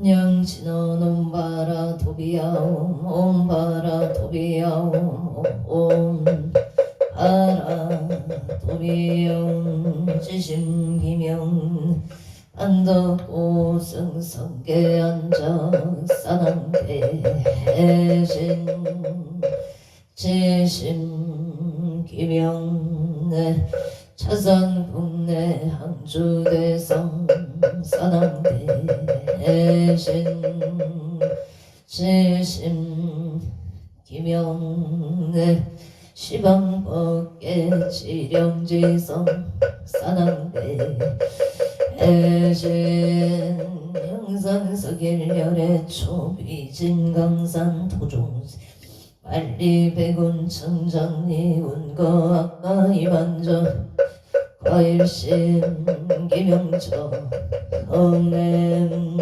냥치노 옴바라 도비야옴 옴바라 도비야옴 옴바라 도비야옴 지심기명 안덕오승성계 앉아 사당대신 지심기명 차산국내 항주대성 사당대신 지심기명 시방법계 지령지성 사당대신 형산석일열의 초비진강산 도종세 빨리백운 청장리 운거 아까 이만저 과일심 기명처 엉냄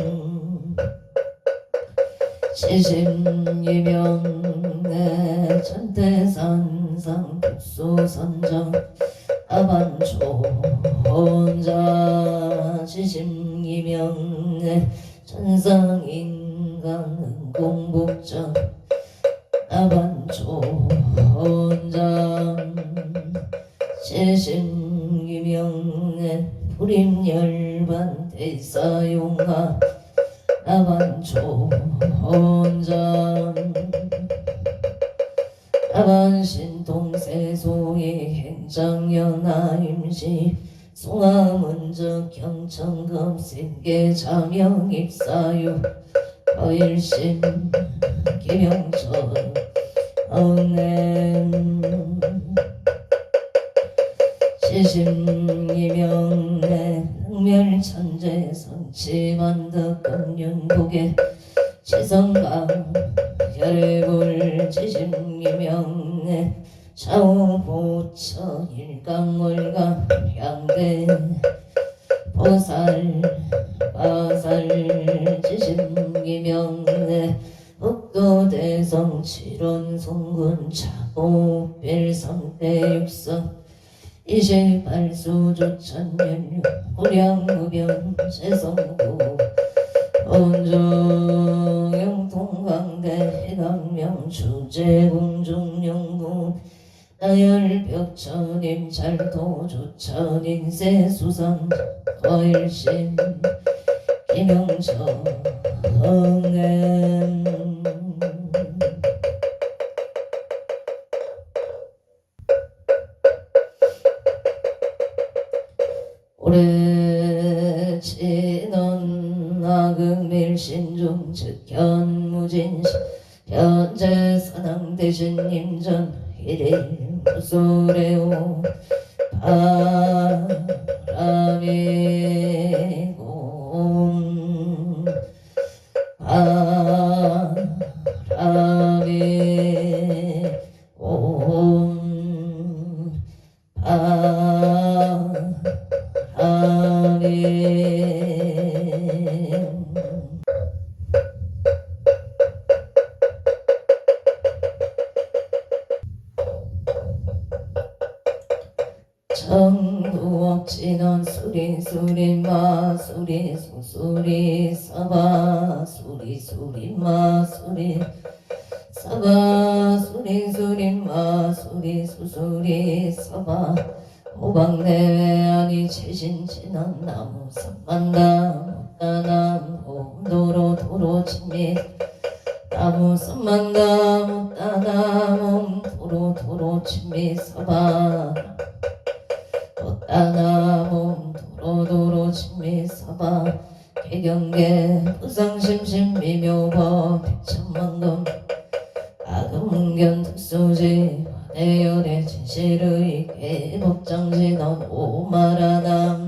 지심기명내 천태산상 북소선정 아반초 혼자 지심기명내 천상인간 공복전 아반초 혼자 지심기명내 불임열반 대사용하 아반초 혼자 아반신동세소의 행장연하임시 송하문적 경천검생계 자명입사유 거일심 기명전 엉냄 지심기명내 흑멸천재 성치만덕 금륜국의 지성강 혈골 지심기명내 좌우보처 일강월강 향대 보살 바살 지심기명내 흑도대성 칠원송군 차고별성대육성 이십팔수조천연류 고량무변 세성구 온종영통강대 해강명 주제공중영구 나열벽천임 잘도주천인세수상 거일심 기명처 엉냄 오래 지넌 나금일신중 즉현무진시 현재 사당대신님전 일일 무소래오 바람이 공 바람이 공 청두옥진원 수리수리 마수리 수수리 사바 수리수리 마수리 사바 수리수리 마수리 수수리 사바 호박내외 아니 최신진한 나무 삼만다 못다남 홈도로 도로 진미 나무 삼만다 못다남 홈도로 도로 진미 사바 못다남 홈도로 진미 사바 개경계 부상심심 미묘법 백천만금 아금문견 특수지 내열의 진실의 개복장진원 오마라남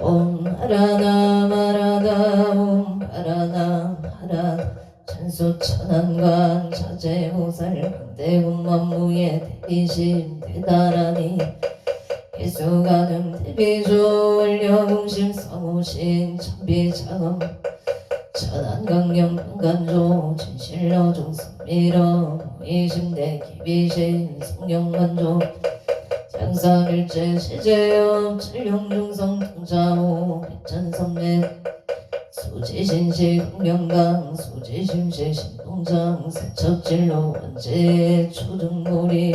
옴하라남 하라담 옴하라남 하라 천수천안관 자재무살 대군만무의 대비심 대다라니 개수가능 대비조 원려공심 성우신 천비자금 천안강령 강간조 진실러 종성미러 이심대 기비신 성령만조 장사일제 시제업 칠룡중성 통자호 백천선매 수지신시 공명강 수지심시 신동장 세척질로 원제 초등몰이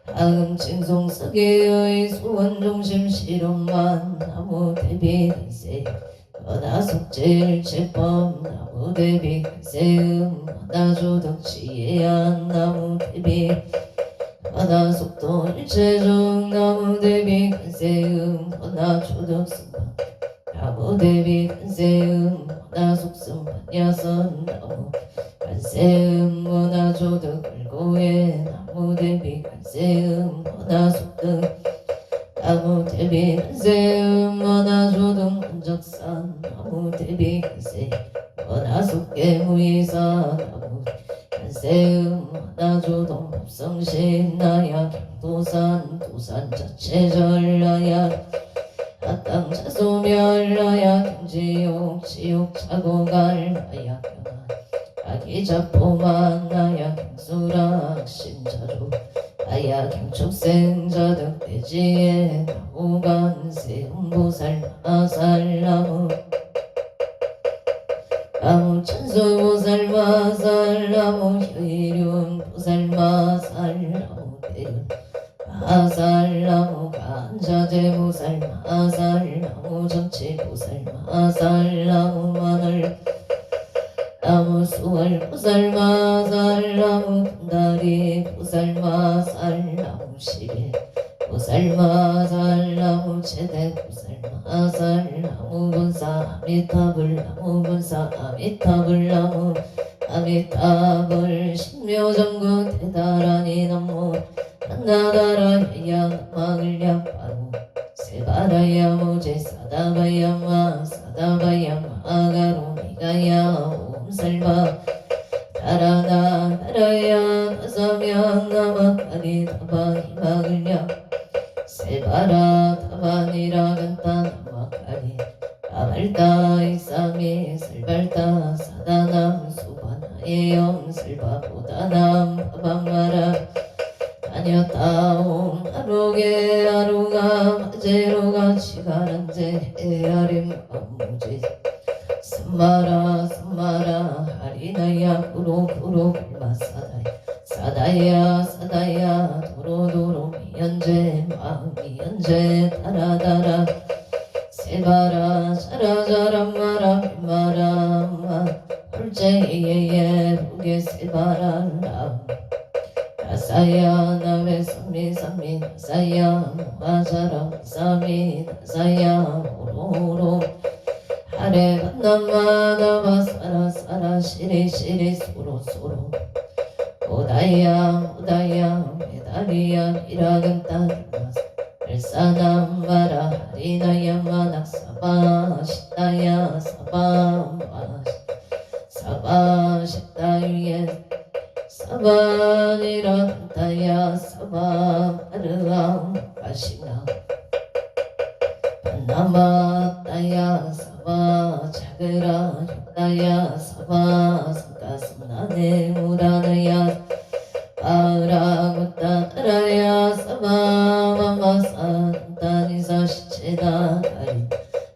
다음 칭송석의 수원중심 실험만 나무 대비 글쎄 원하숙질 제법 나무 대비 글쎄음 원하조덕 지혜한 나무 대비 원하숙도 일체중 나무 대비 글쎄음 원하조덕 승방 나무 대비 글쎄음 원하숙승 반야선 나무 갈세음 원하조덕 을고에 나무 대비 갈세음 원하숙등 나무 대비 갈세음 원하조등 원적산 나무 대비 갈세 원하숙계 무이사 나무 갈세음 원하조등 법성신 나야 경도산 도산 자체절 나야 하땅 자소멸 나야 경지옥 지옥 차고갈 나야 경한 아기자포만 나야 경수락 신자로 나야 경축생자득 대지에 나무간 세음보살 마살 나무 나무 천수보살 마살 나무 효일륜 보살 마살 나무 대륜 마살 나무 간자재보살 마살 나무 정치보살 마살 나무 마늘 나무 수월 보살 마살 나무 금다리 보살 마살 나무 시계 보살 마살 나무 최대 보살 마살 나무 본사 아미타불 나무 본사 아미타불 나무 아미타불 신묘정구 대다라니 나무 한나다라야 나마을야 바로 세바라야 모제 사다바야마 사다바야마 아가로니가야 살바 다라나 다라야 다사명 나마카리 다바니 마을야 세바라 다바니라 간타 나마카리 아발다 이상이 설발다 사다남 수바나의 영설바보다남 바방마라 다녔다옴 아로게 아로가 마제로가 치가란제 에아림 아무제 삼마라 삼마라 하리나야 구로구로 불마사다야 사다야 사다야 도로도로 미연제 마미연제 다라다라 세바라 자라자라마라 비마라마 홀제예예 부게 세바라라 나사야 나베 삼미삼미 나사야 마자라 사미 나사야 오로로 하레 반남마다바 사라사라 시리시리 소로소로 오다야 오다야 메다리야 미라근따 일사남마라 하리나야 마낙사바 시다야 사바 사바 시다유예 사바니라 간타야 사바 마르암 가시나 반나마따야 사바 자그라 효다야 사바 삼가슴나네 무다나야 아라구따 따라야 사바 마마사 단타니사 시체다 가리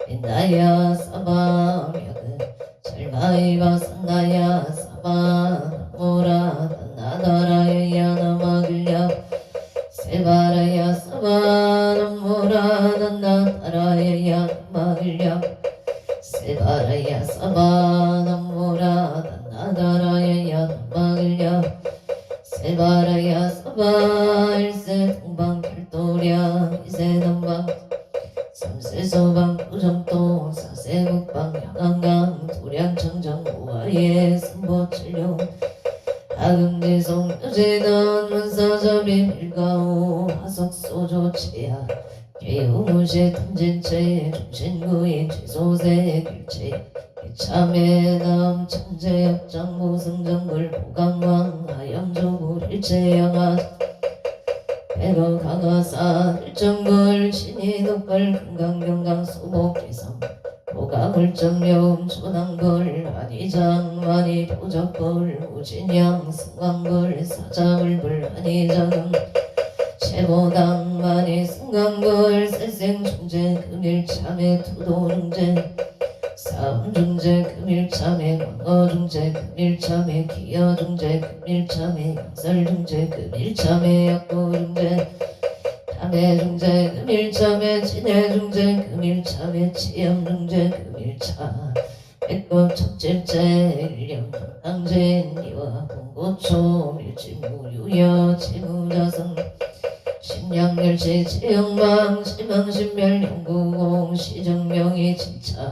인나야 사바 묘그 절마이바 산나야 사바 나모라 나다라야 나마글랴 세바라야 사바 나모라 나다라야 나마글랴 세바라야 사바 나모라 나다라야 나마글랴 세바라야 사바 일세 동방 별도량 이세 남방 삼세 소방 구정동 사세 국방 양안강 도량 청정 우아예 선보칠룡 하금대성 여제단 만사자비 밀가오 화석소조 체야 개우무시 탐진체 중신구인 최소세 길체 참외남 천재역장 무승정글 보강왕 하염조물 일체양아 백어 강화산 일정글 신이독걸 금강경강 소목기성 보가물정려움 초당벌 안이장 만이 도적벌 우진양 승강벌 사자울벌 안이장음 최보당 만이 승강벌 살생충제 금일참회 투도릉제 사음중재 금일참회 광어중재 금일참회 기여중재 금일참회 양설중재 금일참회 약고중재 참회중재 금일참회 진해중재 금일참회 치염중재 금일참 백법 첩질제 일령당제인이와 봉고초 밀치무유여 치무자성 심양멸치 치영망 심왕신멸영구공 시정명이 진짜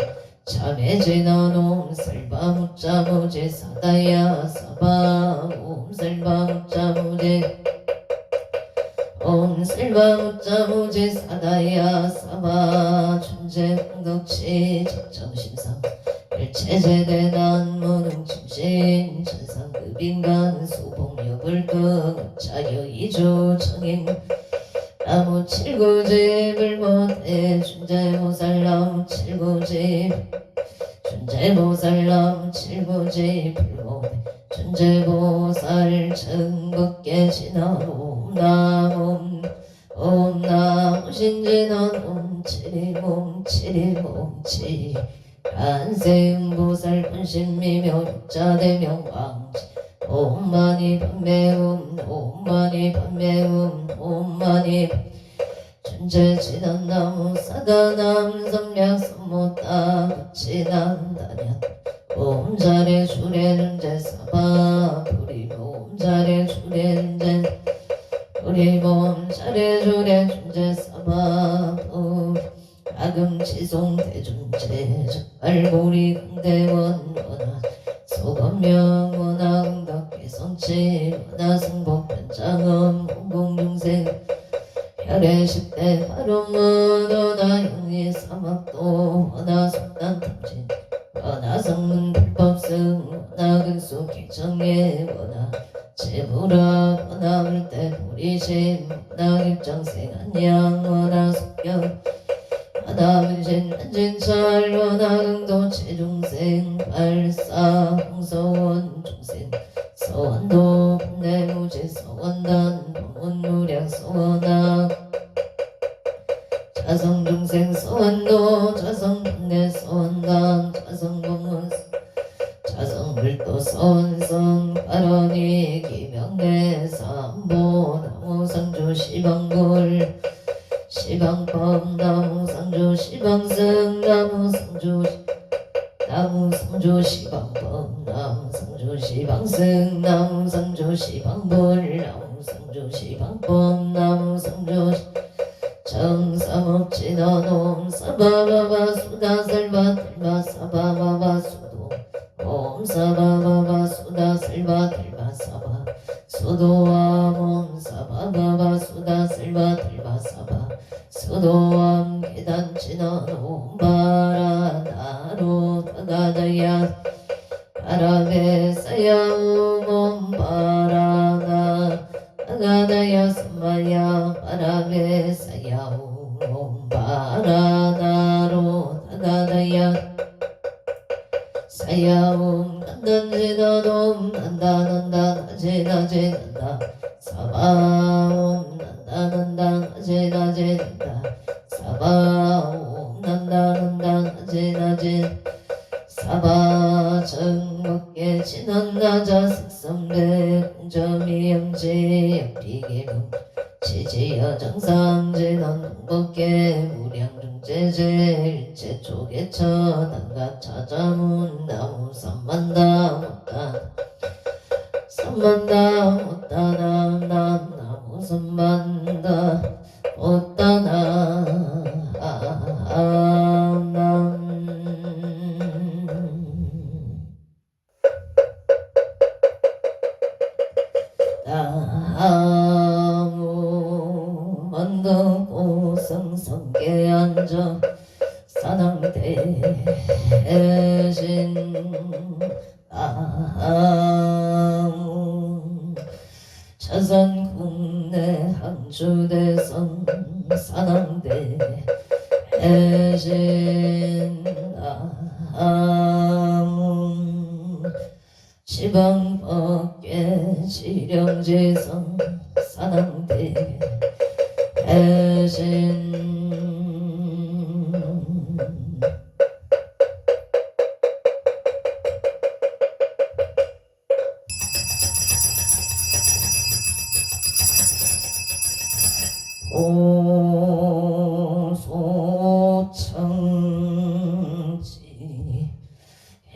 참해제나놈 설바무자무제 사다야 사바 옴 설바무자무제 옴 설바무자무제 사다야 사바 춘제공덕치 적정심상 일체제대난 무능침신 천상급인간 소봉여불등 자여이조 청인 나무 칠구집 을못해 준재보살 나무 칠구집 준재보살 나무 칠구집 을못해 준재보살 천국계 진화옴 나옴 옴 나무 신진원 옴 칠이몸 칠이몸 칠 한세음보살 분신미묘 육자대명 왕지 옴마니 판매음 옴마니 판매음 옴마니 준재지단나무 사다남 성략 선모따 붙이난다냐 옴자레 주례는제 사바 부리모 옴자레 주례는제 부리모 옴자레 주례 준제 사바 부리 가금지송 대중제 적발고리 강대원 원하 소건명 원하 응덕개성치 원하 승복 변장엄 공공중생 혈의 10대 바로문 원하 영리 사막도 원하 속단탐진 원하 성문 불법승 원하 근수 길정예 원하 제부라 원하 물대 보리심 원하 입정생 안양 원하 속경 원하문신 안진철 원하응도 최중생 발사 홍서원 중생 서원도 분내무지 서원단 동원무량 서원학 자성중생 서원도 자성분내 서원단 자성공원 자성불도 서원성 발언이 기명내 삼보 나무상주 시방골 시방법 나무상주 시방승 나무상주 시방법 나무상주 시방승 나무상주 시방불 나무상주 시방법 나무상주 정사목진어놈 사바바바 수다설바 들바 사바바바 수도 옴 사바바바 수다설바 들바 사바 수도암 사바바바 수다설바 들바 사바 수도암 계단치는 옴바라나로 다가다야 바라베사야 옴바라나 다가다야 삼마야 바라베사야 옴바라나로 다가다야 사야옴 난단지나놈 난다난다 나제나제 난다 사바옴 난다난다 나제나제 난다 사바옴 난다난다 나제나제 사바 정목계 진원나자 색성대 공점이 영지 영비계명 지지여 정상진원 동법계 무량중제제 일체 쪼개쳐 난가 찾아문 나무 삼만다 못다 삼만다 못다나 난 나무 삼만다 못다나 난 나무 만덕고성성계 앉아 사당대신 나무 자선국내 항주대성 사당대신 나무 지방법계 지령지성 사당대 대신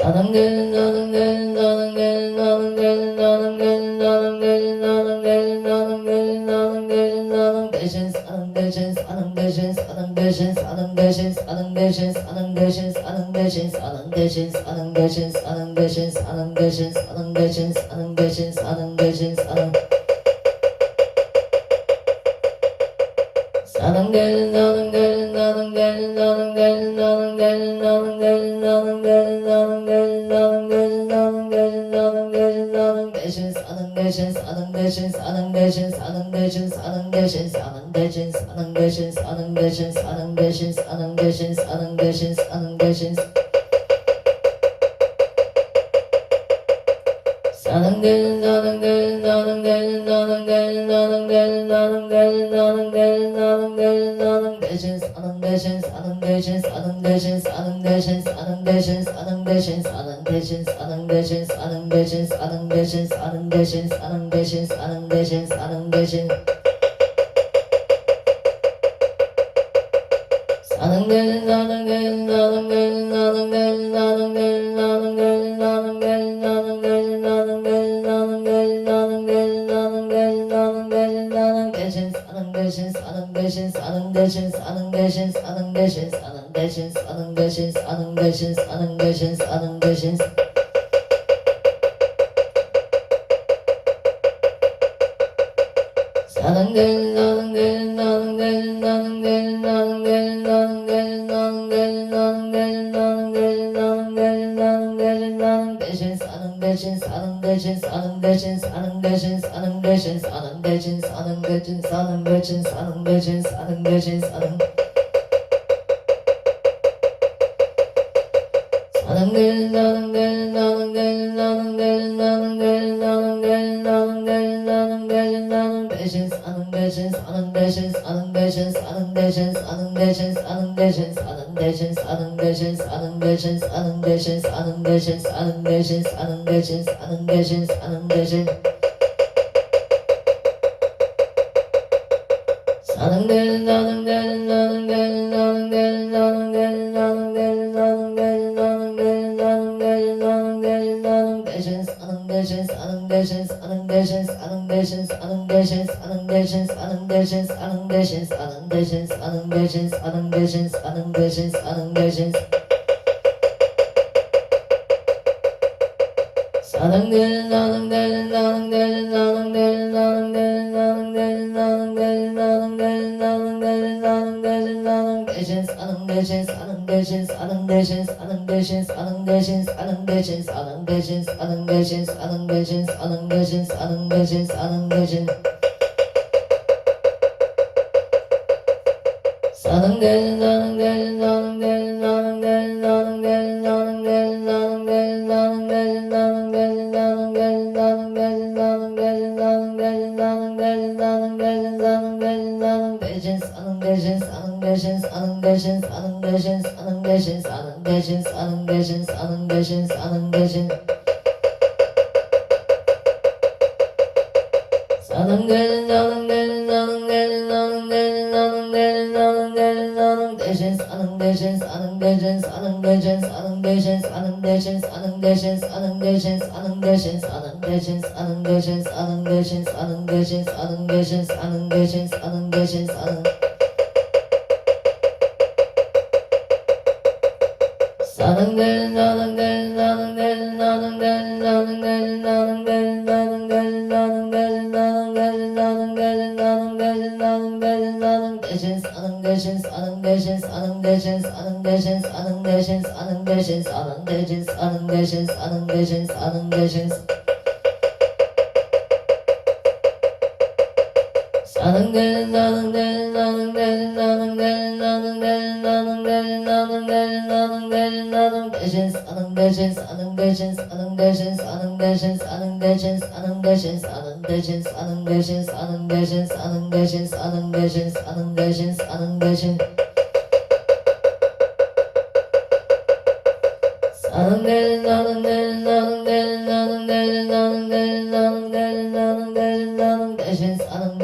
Sanan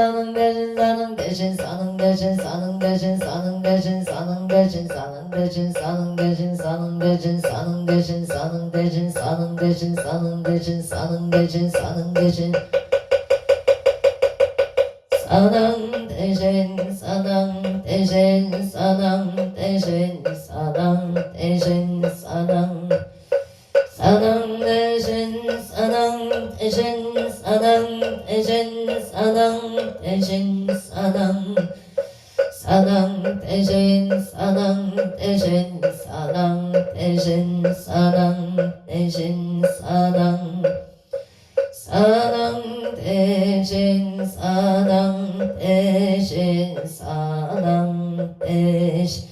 사는 대신 사는 대신 사는 대신 사는 대신 사는 대신 사는 대신 사는 대신 사는 대신 사는 대신 사는 대신 사는 대신 사는 대신 사는 대신 사는 대신 사는 대신 사랑 대신 사랑 대신 사랑 대신 사랑 대신 사랑 사랑 대신 사랑 대신 사랑 대신 사랑 대신 사랑 사랑 대신 사랑 대신 사랑 대신 사랑 대신 사랑 사랑 대신 사랑 대신 사랑 대신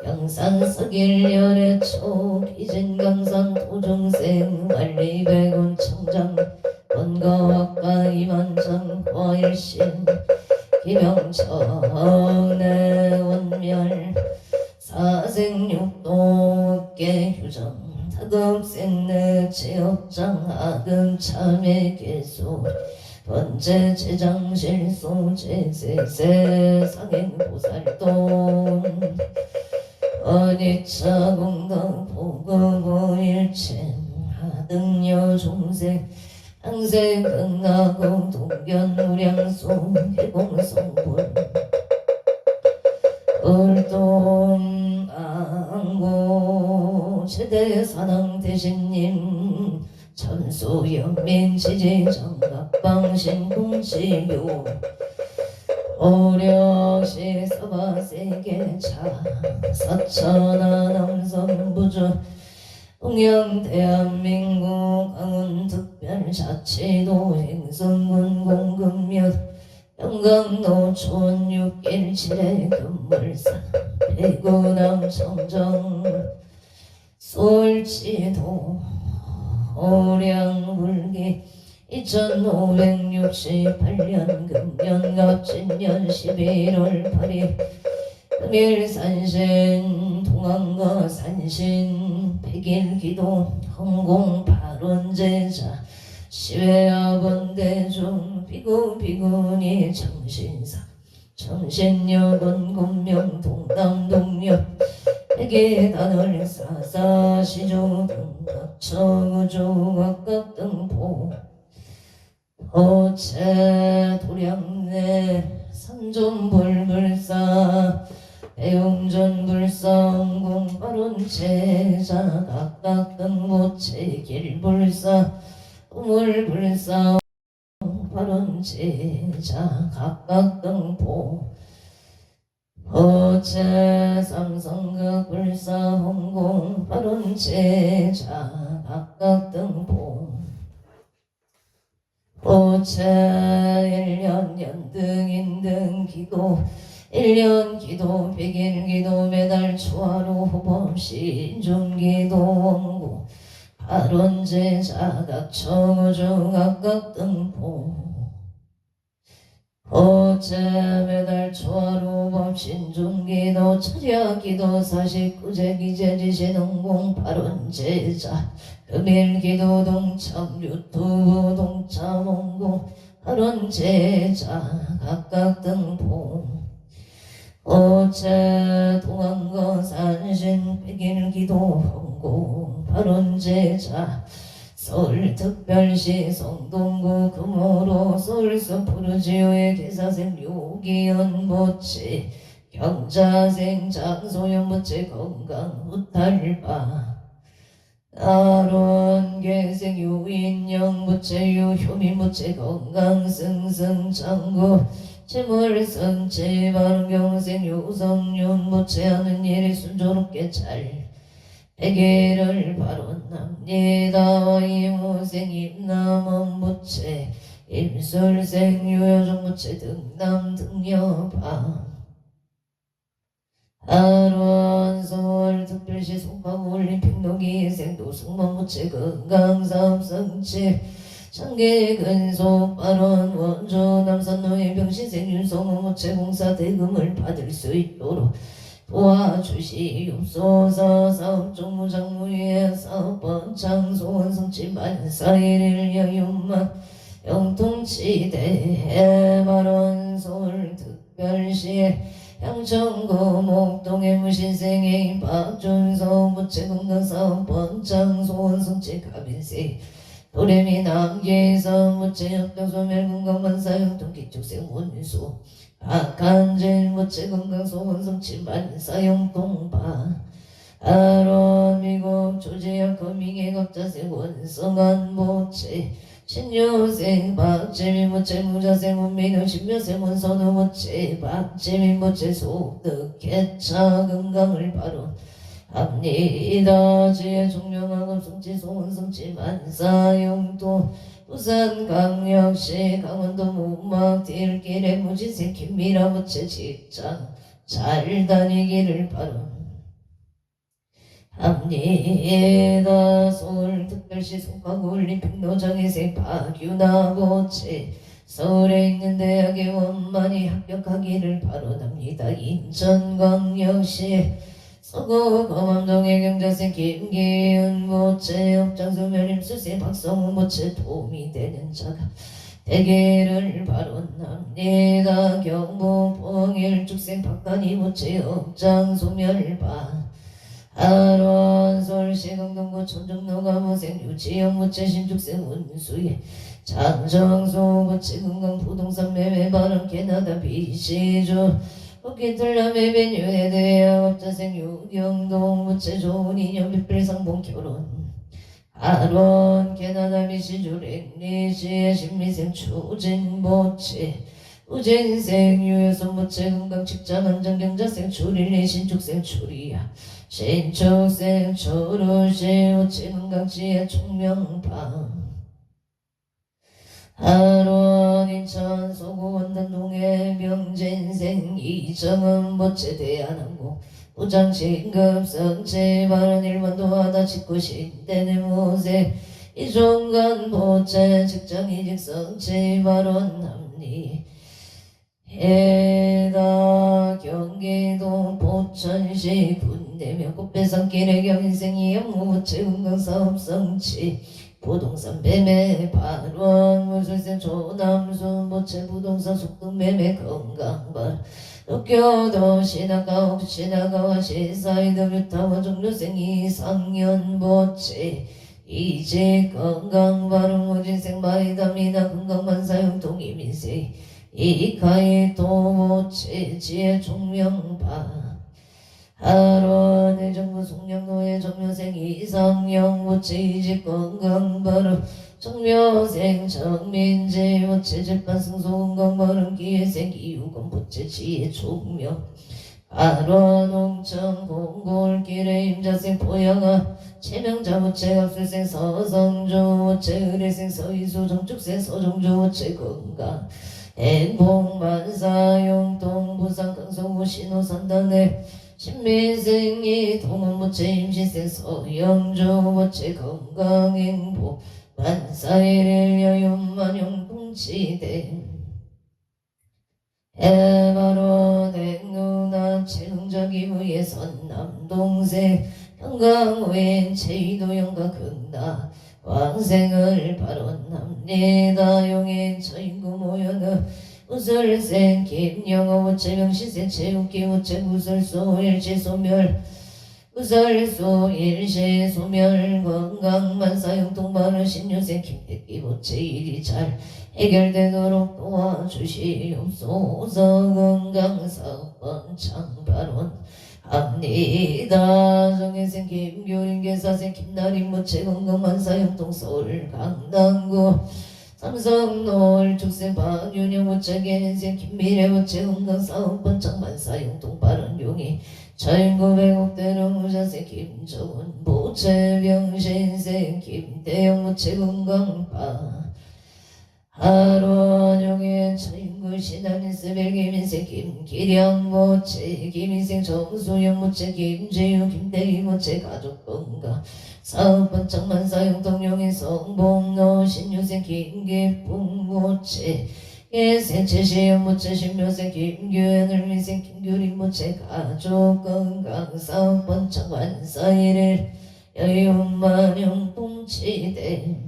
영산서길 열애초 기진강산 도중생 만리백원 청장 원거학과 이만장 화일신 기명청 내원멸 사생육도계 휴정 다급생내 제업장 아금 참회 개소 번째 제장실소 제세세 상행보살돈 어디차 공덕 보급오일체 하등여 종생 항생 극나공 동견 우량소 해공성불 을동 안고 최대사당 대신님 천수연민 지지정각방신 공치요 오력시 서바세계차 사천하 남성부주 동양 대한민국 강원특별자치도 행성군 공급면 영광노촌 617의 금물산 대구남 청정 솔지도 오량불기 2568년 금년 갑진년 11월 8일 금일산신 동안과 산신 백일기도 헌공 발원제자 시외학원대중 비구비구니 정신사 정신여건 군명 동남동역 백예단을 사사시조등 각처구조 각각등포 어체 도량내 산존불불사 배용전불사 응공발원제자 각각등모체 길불사 우물불사 발원제자 각각등포 어체 삼성극불사 홍공 발원제자 각각등포 어체 1년 연등 인등 기도 1년 기도 100일 기도 매달 초하루 호범 신중기도 원고 발원제자 각청우주 각각등포 어째 매달 초하루 법 신중기도 철야기도 49제 기재지신응공 발원제자 금일기도 동참 유튜브 동참원고 발원제자 각각등포 어째 동안거 산신 백일기도 헌고 발원제자 서울특별시 성동구 금호로 서울서 푸르지오의 개사생 요기연보치 경자생 장소연보치 건강후탈바 아론계생 유인영보치 유효민보치 건강승승장구 재물선체 바른경생 유성윤보치 하는 일이 순조롭게 잘 백예를 발언합니다. 이무생 임남원부채 임술생 유여정부채 등남 등여방 하루한 서울특별시 송파구 올림픽 농기생 노승만부채 건강삼성채 장계근속 발언 원조 남산노예 병신생 윤성호부채 공사 대금을 받을 수 있도록 도와주시옵소서. 사업종무장무위에 사업번 장소 원성치 만사일을 여윤만 영통치대 해발원 서울특별시에 양천구 목동의 무신생애 박준서 무체건강사업 번창 소원성체 가빈세 도레미 남계에서 무체협동소멸건강만사 영통기축생 원수 박한진 무체건강소원성체 만사영통바 아론 미국 조제약 거밍의 겁자생 원성한 모체 신유생 박재민 모체 무자생 원민우 신묘생 원선우 모체 박재민 모체 소득 개차 건강을 바로 합니다. 지혜 종명학업 성지 소원성지 만사용도 부산광역시 강원도 무막 딜길의 무지생 김미라 모체 직장 잘 다니기를 바로 합니다. 서울특별시 송파구 올림픽 노장에서 박유나 모체 서울에 있는 대학에 원만히 합격하기를 바라답니다. 인천광역시 서구 검암동의 경자생 김기은 모체 업장수 면임수세 박성우 모체 도움이 되는 자가 되기를 바라납니다. 경북 봉일 축생 박간이 모체 업장수 멸바 하루원 서울시 강동구 천정로가 모생 유치영 모체 신축생 운수에 장정수 모체 건강 부동산 매매 발언 캐나다 비시주 호키틀남의 베뉴에 대한 업자생 유경동 모체 좋은 인연 빛불상봉 결혼 하루원 캐나다 비시주 랭리시의 신미생 추진 모체 우진생 유효선 모체 건강 직장 안정경자생 추릴리 신축생 추리야 신축생 초루시 모체 건강지혜 총명방 하루원 인천 서구 원단동의 명진생 이정은 모체 대한항공 우장 진급 성체 발언 일반도 하다 짓고 신대내 모세 이종간 모체 직장 이직 성체 발언 합리 해다 경기도 포천시 군대며 꽃배산길의 경인생이 영무모체 건강사업 성취 부동산 매매 발원 무술생 조남수 모체 부동산 속등 매매 건강발 도쿄도 신화가 신화가와 시사이드 뷰타와 종료생 이상년 모체 이직 건강발음 무진생 마이다미나 건강만사용 동이민세 이카이 도모체 지혜 총명바 하루원 해정부 송량도의 정묘생 이상영 모체 이직 건강발음 정묘생 정민지 모체 재판 승소건강발음 기회생 이유건 모체 지혜 총명 하루원 홍천 공골길의 임자생 포양아 체명자 모체 갑술생 서성주 모체 의뢰생 서희수 정축생 서정주 모체 건강 행복만사용동 부산 강서구 신호산단의 신민생이 동원모체 임신생 서영주 모체 건강행복 만사일일 여윤만용 동치대 해바로 행누나 체능자기부의 선남동생 영광후엔 제이도 영광 극나 왕생을 발언합니다. 용인 처인구 모여는 우설생 김영호 모체 명시생 체육기 모체 우설소 일시 소멸 우설소 일시 소멸 건강만사용 동반을 신유생 김백기 모체 일이 잘 해결되도록 도와주시옵소서. 건강사업 번창 발언 합니다. 정혜생 김교린 계사생 김나린 모체 건강만사용동 서울 강남구 삼성노을 축생 박윤영 모체 개인생 김미래 모체 건강사업 번창만사용동 발언용이 자연구백옥대로 무자생 김정은 모체 병신생 김대영 모체 건강파 하루원용의 차인구 신한인스 벨기민생 김기량 모체 김인생 정수영 모체 김재유 김대희 모체 가족건강 사업번창만사용 동용의 성봉로 신유생 김기풍 모체 예생 최시현 모체 신묘생 김규현을 민생 김규린 모체 가족건강 사업번창만사일일 여윤만용 동치대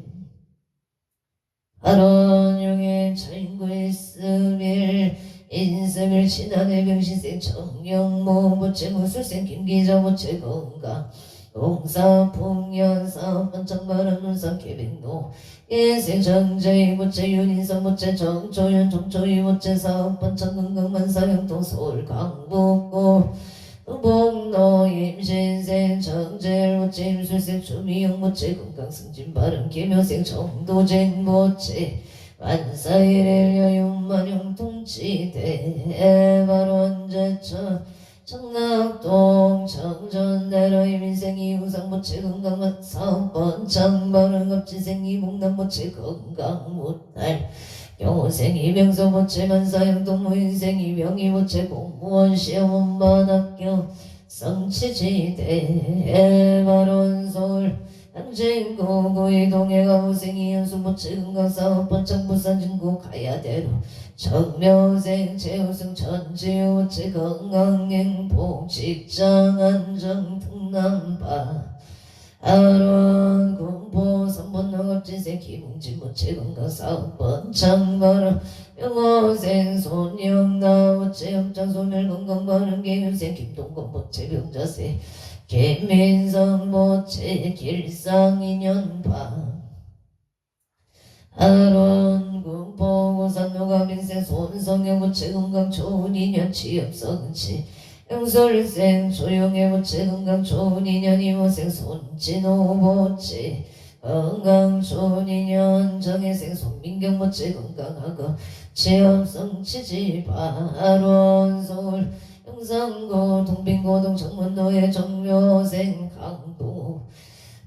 아론용의 차인구의 스빌 인생을 지난해 병신생 정영모 모체 무술생 김기자 모체 건강 동사 풍년사 번창바람 눈사 개백노 예생 정제이 모체 윤인사 모체 정조연 정조이 모체 사업 번창 건강만사 영동 서울 강북고 복로 임신생 정제일 모체 임술생 주미영 모체 건강승진 바른 개묘생 정도쟁 모체 만사일일 여윤만용 통치대 발원제처 청락동 청전대로 이민생이 우상모체 건강만 사업번 장바른 업지생이 목남모체 건강못날 영호생이 명소모체 만사형동 무인생이 명의모체 공무원 시험원반 학교 성취지대 발원서울 당진구 구이동해 가무생이 연수모체 건강사업번 장부산진구 가야대로 정묘생 최우승 천지우체 건강행복 직장안정 등남바 아론 공포 선본 농업지생 기붕지모체 건강사업번 장바람 병호생 손영나모체 염장소멸 건강바른 개윤생 김동건모체 병자세 개민성모체 길상인연바 아론 군포고산 노가민생 손성여모체 건강 좋은 인연 취업성치 영설생 조용해모체 건강 좋은 인연 이모생 손진호모체 건강 좋은 인연 정혜생 손민경모체 건강하고 취업성치지 아론 서울 영상고 동빈고동 정문로의 정묘생 강도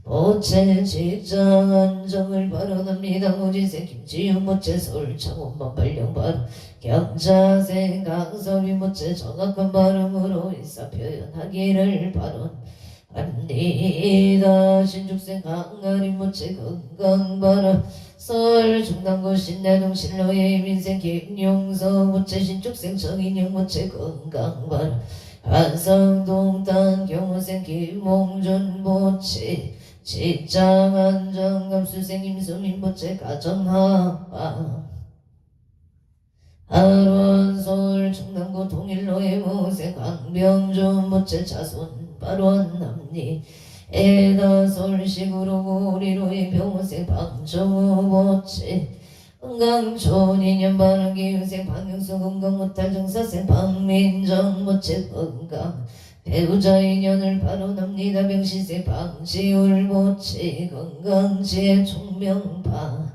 모체 직장 안정을 발언합니다. 무지생 김지윤 모체 서울 창원만 발령 발언 경자생 강섭이 모체 정확한 발음으로 인사 표현하기를 발언합니다. 신죽생 강아리 모체 건강 발언 서울 중남구 신내동 신로의 민생 김용서 모체 신축생 정인영 모체 건강 발언 한성동 땅 경호생 김홍준 모체 직장 안정감 수생 임수민 모체 가정합방 하루원 서울 충남구 동일로의 모생 강병준 모체 자손 발원남리 에다 서울시구로 고리로의 병호생 방정우 모체 건강좋은 인연 바른 기운생 방영수 건강 못할 정사생 박민정 모체 건강 배우자 인연을 발언합니다. 병신생 방지울 모체 건강지혜 총명파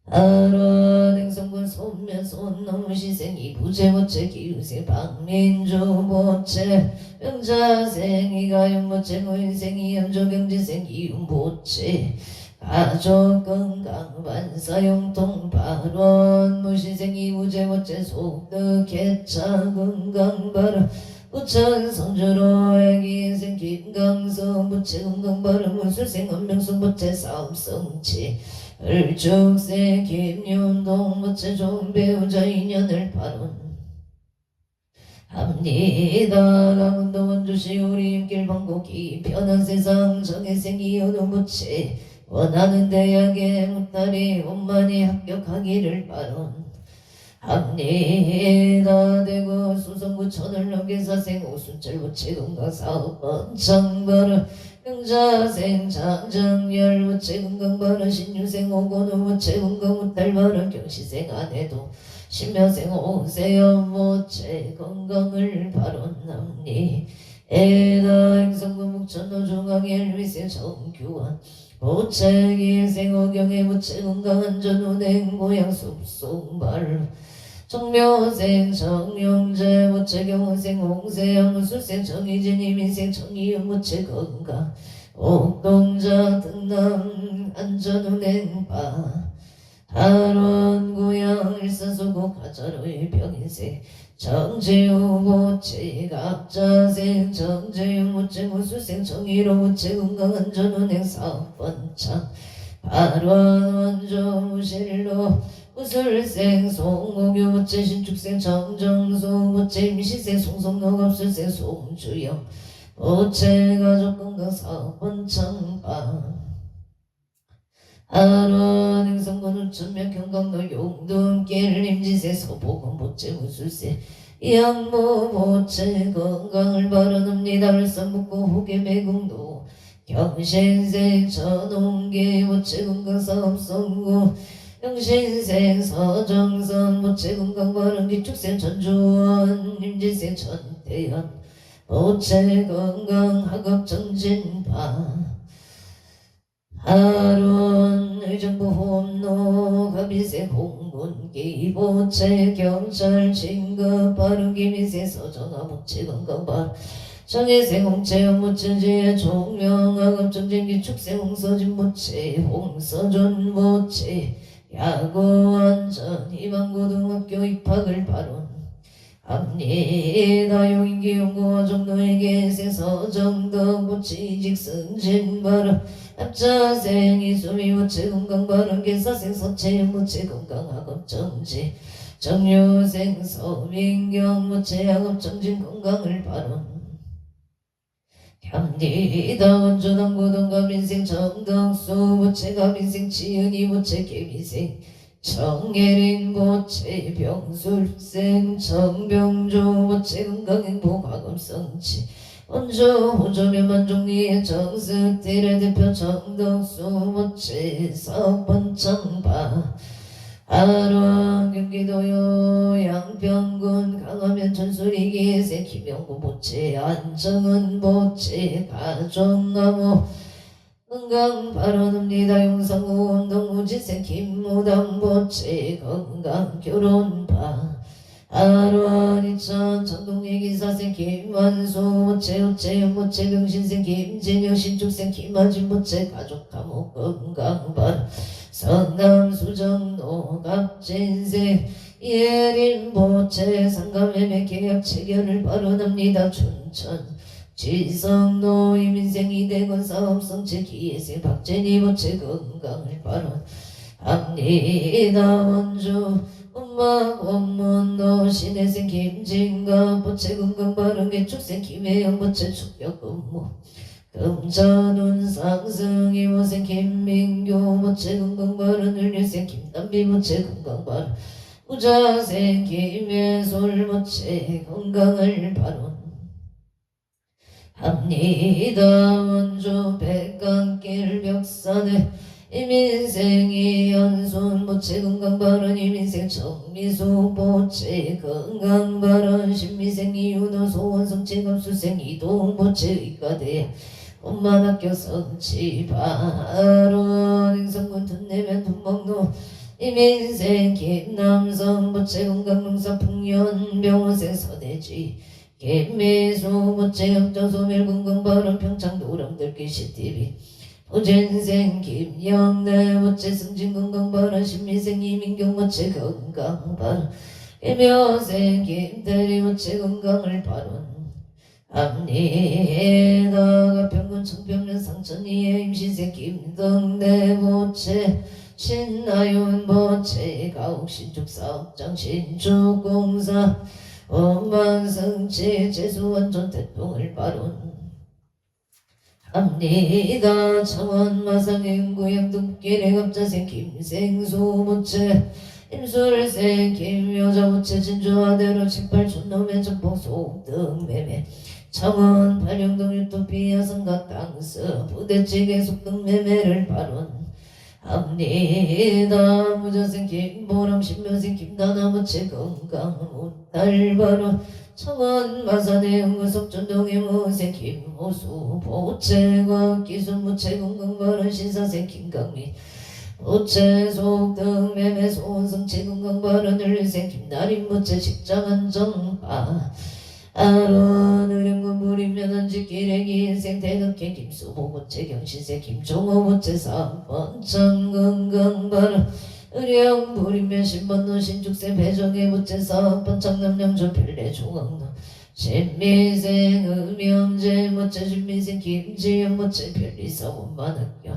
아론 행성군 손면 손너무시생 이부제 모체 기우생 박민주 모체 병자생 이가연 모체 무인생 이연조경지생 이윤 모체 가족 건강 만사용통 발원 무시생 이부제 모체 속득개차 건강 발원 부천 성주로 애기생 김강성 부채 건강발음 무술생 언명성 부채 싸움성치 을죽생 김윤동 부채 좋은 배우자 인연을 발언합니다. 강원도 원주시 우리 임길 방곡이 편한 세상 정혜생 이현우 부채 원하는 대학에 무탈이 원만히 합격하기를 발언합니다. 대구 수성구 천을렁계사생 오순철 부채 건강사업번 장발은 병자생 장정열 부채 건강발은 신유생 오건우 부채 건강무탈발은 경시생 아내도 신묘생 오세연 부채 건강을 발언합니다. 행성구 목천로 중앙일위생 정규환 부채 기생 오경의 부채 건강안전 운행 고향 숲속말 정묘생 정용재 모체 경호생 홍세영 무술생 정희진 이민생 정희윤 모체 건강 옥동자 등남 안전운행바 하론 고향 일산소고 가자로의 병인생 정재우 모체 각자생 정재우 모체 무술생 정희로 모체 건강안전운행 사업번창 발원 원조 무실로 무술생 송옥유 모체 신축생 정정수 모체 임시생 송성농업술생 송주영 모체 가족건강 사업번 창반 아론 행성군 우천면 경강도 용동길 임지세 서보건 보채 우술세 양모 보채 건강을 바라옵니다. 을산북고 호계 매궁도 경신생 전홍계 보채 건강사업성구 영신생 서정선 보채 건강 바른 기축생 전주원 임지생 전태현 보채 건강 학업 정진파 아론 의정부 홈노 가비세 홍군기 보채 경찰 진급 바르기 미세 서정아 보채 건강바 정예세 홍채 연무천지의 종명학업 정진기 축세 홍서진 보채 홍서존 보채 야구원전 희망고등학교 입학을 바론 합니다. 용인기 연구와 정도에게 세서정덕 보치직 승진 바른 합자생 이수미 보채 건강 바른 개사생 서채 보채 건강학업 정지 정유생 서민경 보채 학업 정진 건강을 바른 합니다. 원조당 고등가 민생 정덕수 보채 가민생 지은이 보채 개미생 정예린 보채 병술생 정병조 보채 건강행복학업성치 원조 호조면 만종리의 정승태의 대표 정덕수 보채 사업번창바 아론 경기도요 양평군 강화면 전술이기에세 김영구 보채 안정은 보채 가정나무 건강 바라옵니다. 용산구 운동무지생 김무당 보채 건강 결혼파 아론 이천 전동예기사생 김완수 보채 우채연 보채 경신생 김진여 신축생 김하진 보채 가족 감옥 건강바 성남 수정로 갑진생 예린 보채 상감매매 계약 체결을 발언합니다. 춘천 지성노 이민생 이대건 사업성체 기예세 박재니 보채 건강을 발언합니다. 원주 엄마 원문노 신혜생 김진가 보채 건강 바른 개축생 김혜영 보채 축벽 근무 금전운 상승 이모생 김민교 보채 건강 바른 을류생 김담비 보채 건강 바른 우자생 김예솔 보채 건강을 바른 합니다. 원조 백강길 벽산에 이민생이 연손 보채 건강 바른 이민생 정미수 보채 건강 바른 신미생 이윤호 소원성채 감수생 이동 보채 의과대 엄마학교 성치 바론 행성군 둔내면 돈먹노 이민생 김남성 보채 건강농사 풍년 병원생 서대지 김미수 보채 역전소멸 건강바른 평창 노랑들길 시티비 오젠생 김영래 보채 승진 건강바른 신미생 이민경 보채 건강바른 김여생 김대리 보채 건강을 바른 합니다. 가평군 청평면 상천리에 임신생 김덕래 보채 신나윤 보채 가옥 신축사업장 신축공사 원만성치 재수원전 대통을 바론 합니다. 창원 마상행구 양동길에 갑자생 김생수 보채 임술생 김여자 보채 진주아대로 18 촌놈의 전폭 속등매매 창원 발령동 유토피아 성각 땅스 부대찌개 속등매매를 바론 합니다. 무자생 김보람 신묘생 김다나 보채 건강 못달 바론 청원 마산의 응구석 전동의 무생 김호수 보채과 기순 무채 건강 바른 신사생 김강민 보채 속등 매매 소원성채 건강 바른 을생 김나린 보채 직장안정바 아론 의령군 부리면 한지기래기 인생 대덕해 김수보 보채 경신세 김종호 보채 사번창 건강 바른 의령 부리면 신번노 신축세 배정의 보채 사번창 남양주 별내 중앙로 신미생 음영재 보채 신미생 김지연 보채 별리사원만학교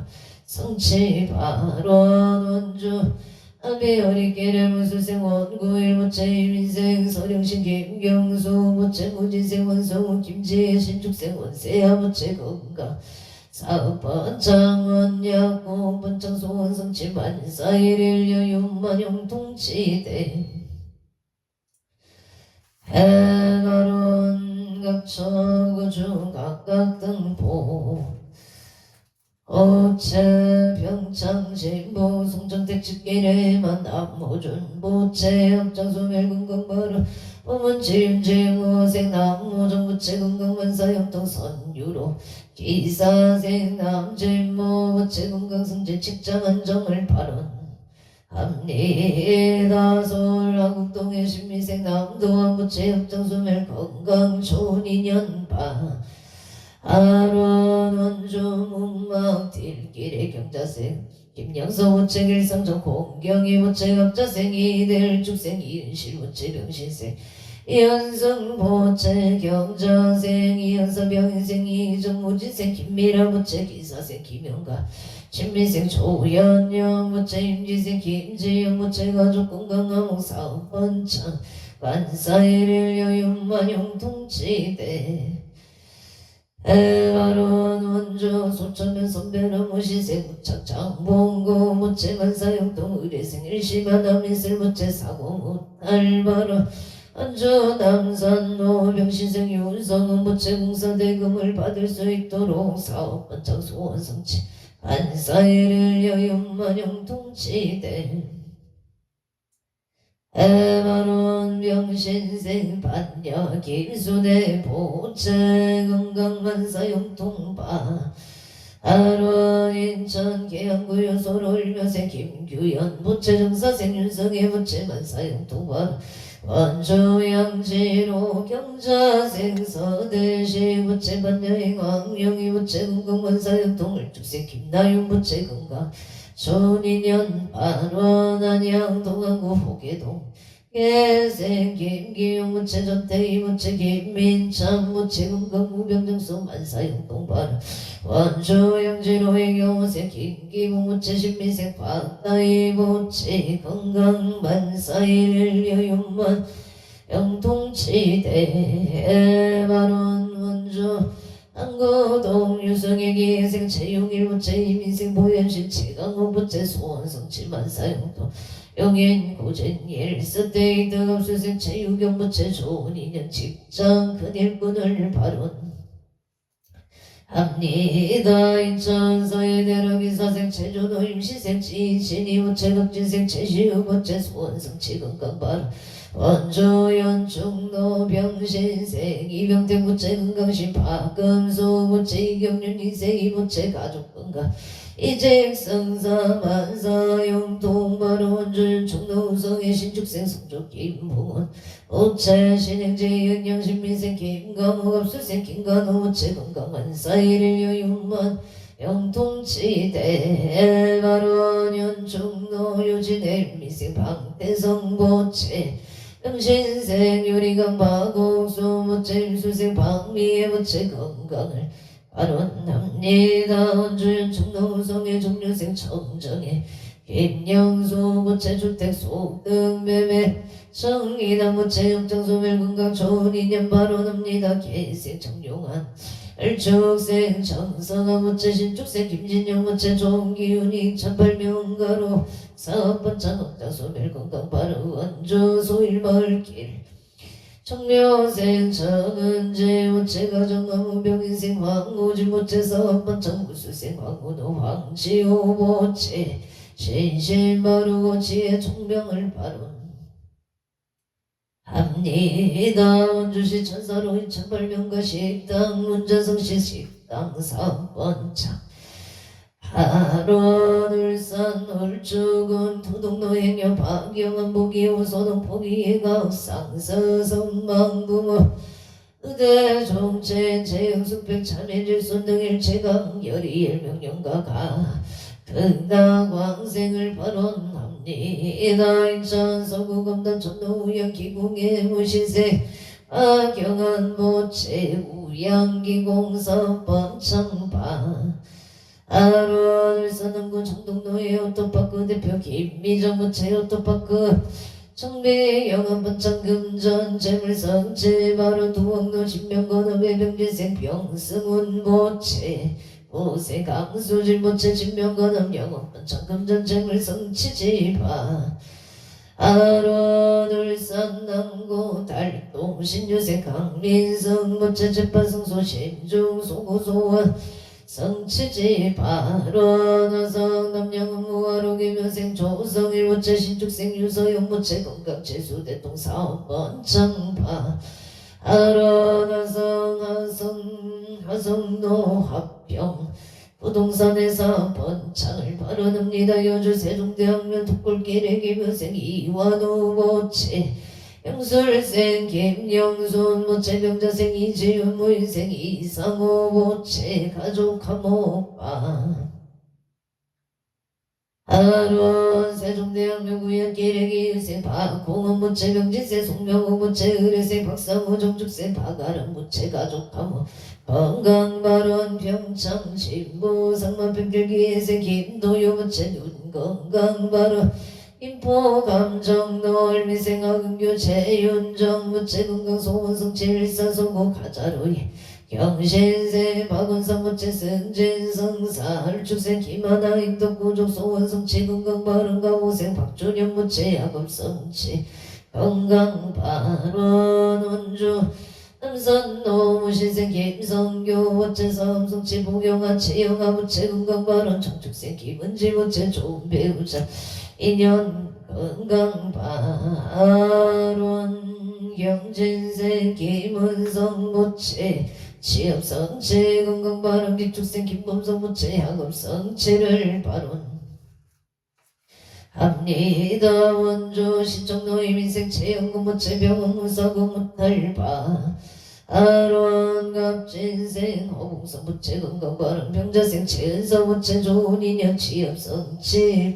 성치 바론 원주 아베어리께를 무술생 원구일 보채 이민생 서령신 김경수 보채 무진생 원성우 김지혜 신축생 원세야 보채 건강 사번창원 약고 번창 소원성치 만사일일 여윤만용 통치대 해가론 각처구주 각각 등보 어체 병창 진보 송전택 직기래만 남호준 보채 합장수 멸근건바로 범은 지임지무생 남호정부채 건강만사 영통 선유로 기사생 남진모 부채 건강승제 직장안정을 발언 합니다 서울화국동의 신미생 남도원 부채 합장수멸 건강촌인연바 아론 원주 문막 딜길의 경자생 김양서 우체 일상정 공경이 우체 갑자생 이들 축생 이은실 우체 병신생 이현승 보체 경자생 이현서 병인생 이정무진생 김미라 우체 기사생 김영가 진미생 조연영 우체 임지생 김지영 우체 가족 건강암 사업번창 만사일일 여윤만용 통치대 에바론 원조 소천면 선배는 무시세 무착 장봉고 무채만사 용동 의례생 일시만 남인슬 무채 사고 무탈바로 안주 남산 노병신생 윤성은 무채 공사대금을 받을 수 있도록 사업번창 소원성치 안사일을 여윤만용 통치대 에바론 병신생 반야 김순애 보채 건강만사 용통바 아론 인천 계양구 요소로 일묘생 김규현 보채 정사생 윤성의 보채 만사 용통바 원주 양지로 경자생 서대시 보채 반야행 왕영이 보채 건강만사 용통을 축생 김나윤 보채 건강 손인연 반원 안양 동안구 호계동 계생 김기용 무채 전태희 무채 김민참 무채 건강 무병정소 만사용 동반 원주 양지로 해경호생 김기봉 무채 신민생 박다희 무채 건강 만사일 여윤만 영통치대 반원 원주 안거동 유성의 기생 채용일 부채 이민생 보현신 최강호 부채 소원성치 만사용도 영인 고젠 일서대이 덕업수생 채유경 부채 좋은 인연 직장 큰일꾼을 발언 합니다 인천서의 대럭이 사생 체조도 임시생 지신이 부채 급진생 채시우 부채 소원성치 건강발언 원조연 중노 병신생 이병택 부채 건강신 박금수 부채 이경륜 이세이 부채 가족 건강 이재익 성사 만사 용통바로 원조연 중노 우성의 신축생 성족 김봉원 오채 신행제 영양신 민생 김강호 갑수생 김간호 부채 건강 만사일일 여윤만 영통치대 바로 연중노 요진의 미생 방태성 보채 병신생 유리강 바공수 무채 수생 방미의 무채 건강을 발언합니다 원주연 중노우성의 종려생 청정의 김영수 무채 주택 속등매매 정의당 무채 영장소멸 건강 좋은 인연 발언합니다 개생 정용한 을축생 정성아 무채 신축생 김진영 무채 종기훈이 1008명가로 사업번창 억장소멸 건강 바로 원주 소일마을길 청묘생 정은재 무채 가정암우 병인생 황우진 무채 사업번창 무수생 황우노 황지호 무채 신실마루고 지혜 총명을 발언 합니다 원주시 천사로 2008명가 식당 문전성시 식당 사업번창 하론 울산 울주군 토동로 행여 박영암 보기호 소동 포기가 상서성망부모 의대 종체 재영숙백 참일일손 등 일체강 열이일 명령가가 등당 왕생을 발언합니다 인천 서구검단 천노우양 기궁의 무신생 악영한 모체 우양기공사 번창바 아론 울산항구 청동로의 오토파크 대표 김미정 무채 오토파크 청비 영암번창 금전 재물성체 바로 두왕로 신명건업의 병진생 병승훈 모채 오세 강수질 모체 진명건엄 영업은 청금전쟁을 성치지파 아로들산 남고 달동 신유세 강민성 모체 재판성소 심중 소고소원 성치지파 로나성 남영은 무화로 김효생 조성일 모체 신축생 유서영 모체 건강체수 대통 사업번 청파 아로나성 하성노 합병 부동산회사 번창을 발언합니다. 여주 세종대학면 독골길의 김효생 이완호 모체 영술생 김영순 모체 병자생 이지윤 무인생 이상호 모체 가족 감옥방 아론 세종대학교 구현길의 기유생 박홍원 모체 병지세 송명호 모체 의뢰생 박상호 정죽생 박아름 모체 가족 감옥 건강발언 평창 신부 상만평길기에생 김도요 모체 눈건강발언 인포감정 널미생 악은교 최윤정 모체 건강소원성 칠사소고 가자로이 경신세 박원상 모체 승진성사 헐축생 김하나 인덕구족 소원성 치건강발언가오생 박준영 모체 야금성치 건강발언 원주 남산노 무신생 김성교 모체 삼성치 보경아 채영아 모체 건강발언 청축생 김은지 모체 좋은 배우자 인연 건강발언 경진생 김은성 모체 취업성체 건강발언 기축생 김범성 모체 학업성체를 발언 합니다. 원조 시청노임인생 체연금 모체 병원 무사고 못할바 아론 갑진생 허공성 모체 건강발언 병자생 체은서 모체 좋은 인연 취업성체바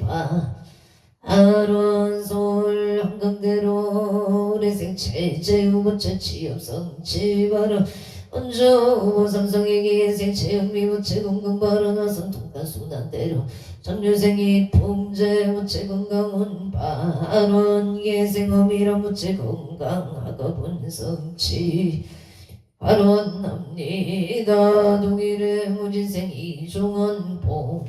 아론 서울 한강대로 내생 체제우 모체 취업성체발언 원조 삼성에게생 체영미 모체 건강발언 화성 통단 순환대로 전유생이 풍제 모체 건강운 발언 예생어미란 모체 건강학업은 성치 발언합니다. 동일의 무진생 이종원봉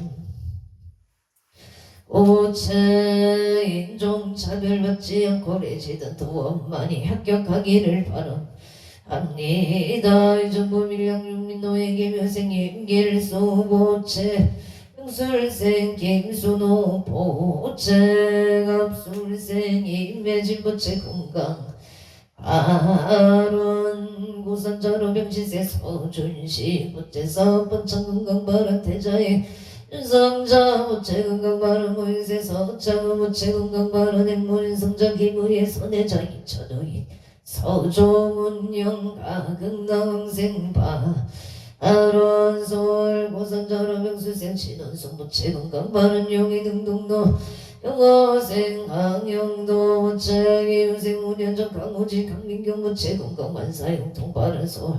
오체 인종차별받지 않고 레지던트 원만히 합격하기를 발언합니다. 이정부 밀양육민노예 김효생 임길수 보체 영술생 김순호 보체 갑술생 임매진 보체 건강 발언 고산자로 병신세 서준시 보체 사업번 청건강발언 태자의 윤성자 모체 건강발언 무인세 서창호 모체 건강발언 행무인성자 김우의 선혜자 이천우인 서종훈 영가 극락생바 아론 서울 고산자로 명수생 신원성 모체 건강발언 용의 등등도 영어생 강영도 모체 기우생 문현정 강호진 강민경 모체 건강만사용 통발언 서울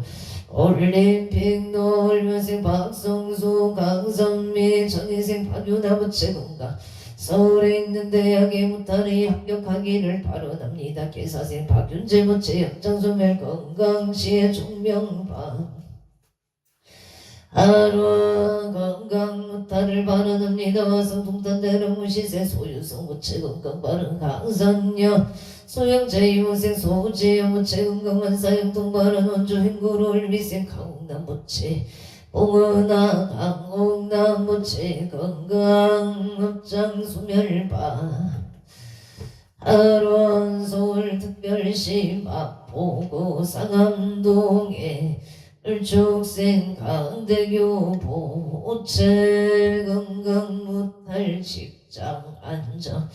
올림픽 놀면생 박성수 강선미 전희생 박유나 모체 건강 서울에 있는 대학에 무탈이 합격하기를 발언합니다. 개사생 박윤재 모체 역장소멸 건강시의 종명방 아론 건강 무탈을 발언합니다. 성동탄대로 무시세 소유성 모체 건강 발언 강선녀 소영제 이모생 소지여 모체 건강만사용 통발언 원주 행구로 올미생 강홍남 모체 봉은아 강홍남 모체 건강업장 소멸바 아론 서울특별시 마포구 상암동에 을축생 강대교 보체 건강 무탈 직장 안정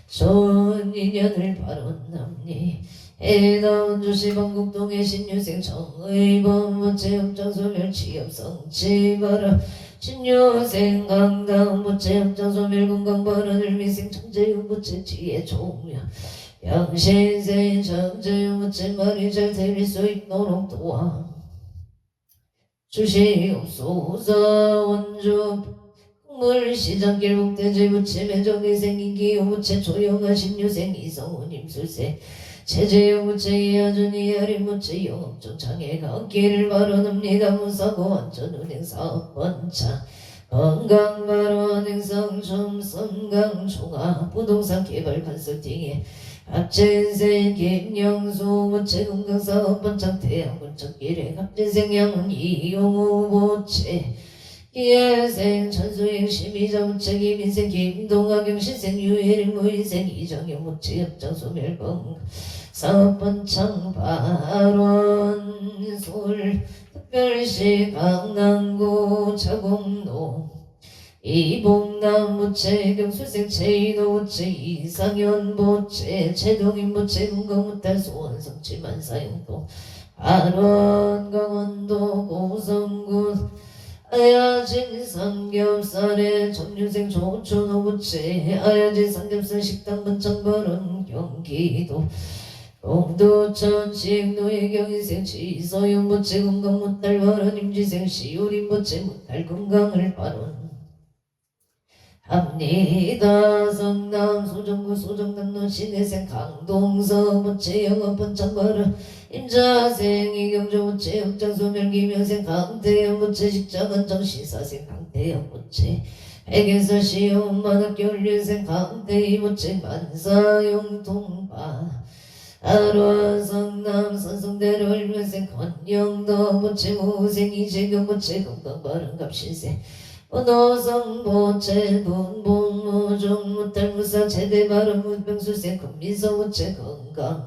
좋은 인연을 발언합니 해다운 주시 방국동의 신유생 정의범 모체 업장소멸 취업성취발언 신유생 강당 모체 업장소멸 건강발언을 미생 청재유 모체 지혜 종묘 영신생 정재유 모체 말이 잘 들릴 수 있도록 도와 주시옵소서. 원주 국물시장 길목대지 부치 매정이 생긴 기호 부채 조영하신 유생 이성훈 임술세 체제요 무체 여전히 아린 무체 영업적 장애가 없기를 바라옵니다. 무사고 완전 운행 사업번차 건강 발원 행성 점성강 총합 부동산 개발 컨설팅에 합진생 김영수 무체 건강사업번창 태양군적 기획 합진생 양은 이용우 무체 기회생 천수행 심의자 무체 김인생 김동아 경신생 유해림 무인생 이정영 무체 협장 소멸공 사업번창 발원 서울 특별시 강남구 자공로 이봉남 무체 경수생 최인호 무체 이상현 무체 최동인 무체 문광무탈 소원성치 만사용도 발원 강원도 고성군 아야진 삼겹살에 점유생 조촌호 무체 아야진 삼겹살 식당 문창발원 경기도 동두천식 노예경인생 지서윤 무체 건강 무탈 발원 임지생 시우린 무체 무탈 건강을 발원 합니다. 성남 소정구 소정남로 신혜생 강동서 무체 영업번창 발원 임자생 이경조 무체 역장소멸 김영생 강태현 무체 식자건정 시사생 강태현 무체 백에서 시험 만학교 윤생 강태희 무체 만사용통바 아로아 성남 선성대로 일면생 건영도 무체 무생 이재경 무체 건강발언 갑신생 노성 무체 군복무종 무탈 무사 제대발언 무병수생 금민서 무체 건강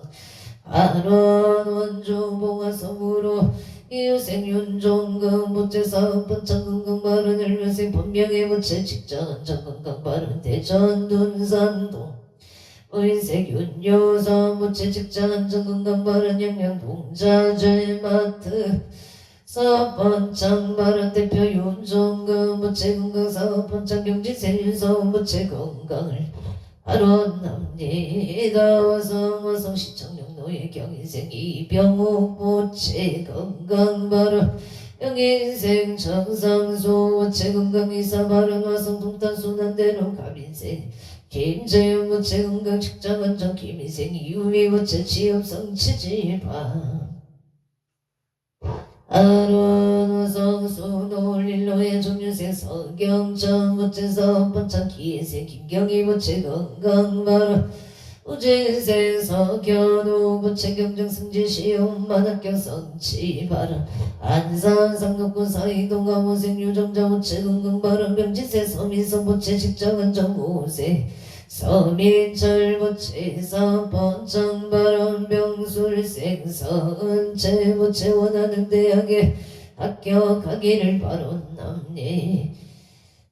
발언 원조 봉화성으로 이유생 윤종금 무체 사업번창 건강발언 열면생 본명의 무체 직전 건강발언 대전 둔산동 의색 윤여사 무체 직전 건강발언 영양 동자재마트 사업번창 발언 대표 윤종금 무체 건강 사업번창 경지생 윤서원 무체 건강을 발언합니다. 와성 시청령노예 경인생 이병욱 무체 건강 발언 영인생 정상소 무체 건강이사 발언 와성 동탄 순환대로 갑인생 김재현 무체 건강 직장원정 김인생 이유미 무체 취업성취지바 아론 성수 노을일로의 정유생 서경정 무체 사업번창 기회생 김경희 무체 건강발언 우진생 서견우 무체 경정 승진시험 만학교 성취발언 안산 상록군 사이동가 무생 유정자 무체 건강발언 명지세 서민성 무체 직장원정 무생 서민철 무체 사업번창 발언 병술생 서은채 무체 원하는 대학에 합격하기를 발언합니다.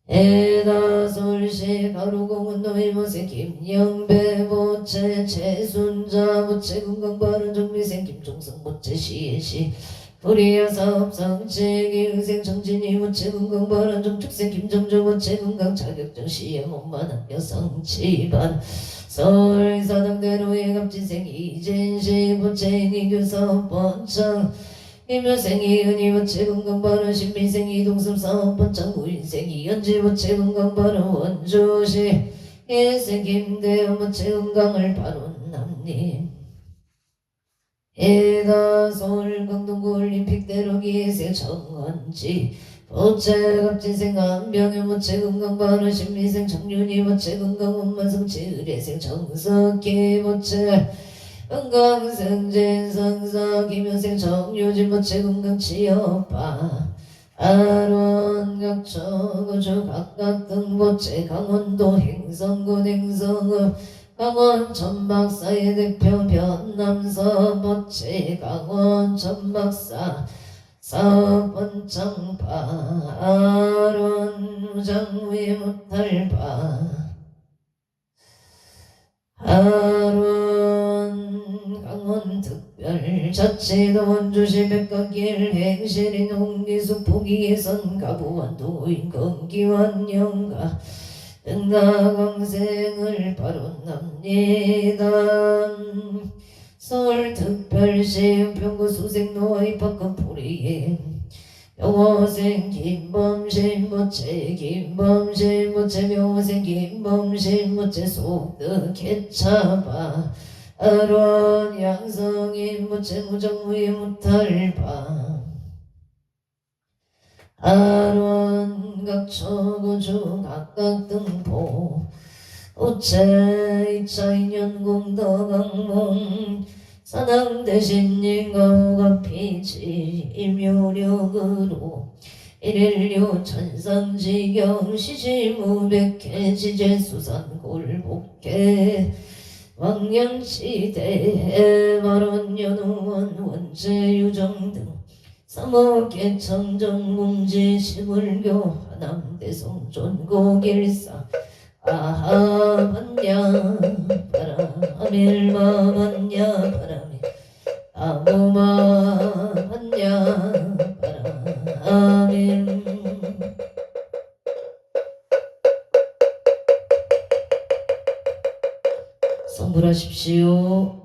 에다 서울시 가로공원 노일모생 김영배 무체 최순자 무체 건강발언 정미생 김종성 무체 시혜시 코리아 사업성취 기흥생 정진이 무체 건강발언 정축생 김정주 무체 건강 자격증 시험 원만학교 성취반 서울사당대로의 갑진생 이진시 무체 이규 사업번창 김여생 이은희 무체 건강발언 신민생 이동섭 사업번창 무인생 이현지 무체 건강발언 원주시 일생 김대현 무체 건강을 발언합니다. 에다 서울 강동구 올림픽대로 기회생 정원지 무체 갑진생 안병현 무체 건강발언 신민생 정윤희 무체 건강 원만성취 의례생 정석기 무체 건강승진 성사 김현생 정유진 무체 건강취업바 아론 각초구주 각각 등 무체 강원도 행성군 행성읍 강원 천박사의 대표 변남서 무체 강원 천박사 사번창 발언 무장위 무탈바 아론 강원특별자치도 원주시 백각길 행실인 홍기수 포기예선 가부원 도인 건기원 영가 등나강생을 발언합니다. 서울특별시 은평구 수생로와 입학금 포리에 명호생 김범신 무체 김범신 무체 명호생 김범신 무체 속득 개차바 아론 양성이 무체무정무의 무탈바 아론 각초구주 각각 등보 우체 이차인연공덕악몽 사당 대신 인가호가 피지 일묘력으로 일일류 천상지경 시시무백해 지제수산골복해 왕양시대 발원연우원 원제유정 등 삼억개 청정공지 시불교 하남대성 존고길사 아하반야 바라밀마 반야 바라밀 아무마 반야 바라밀 성불하십시오.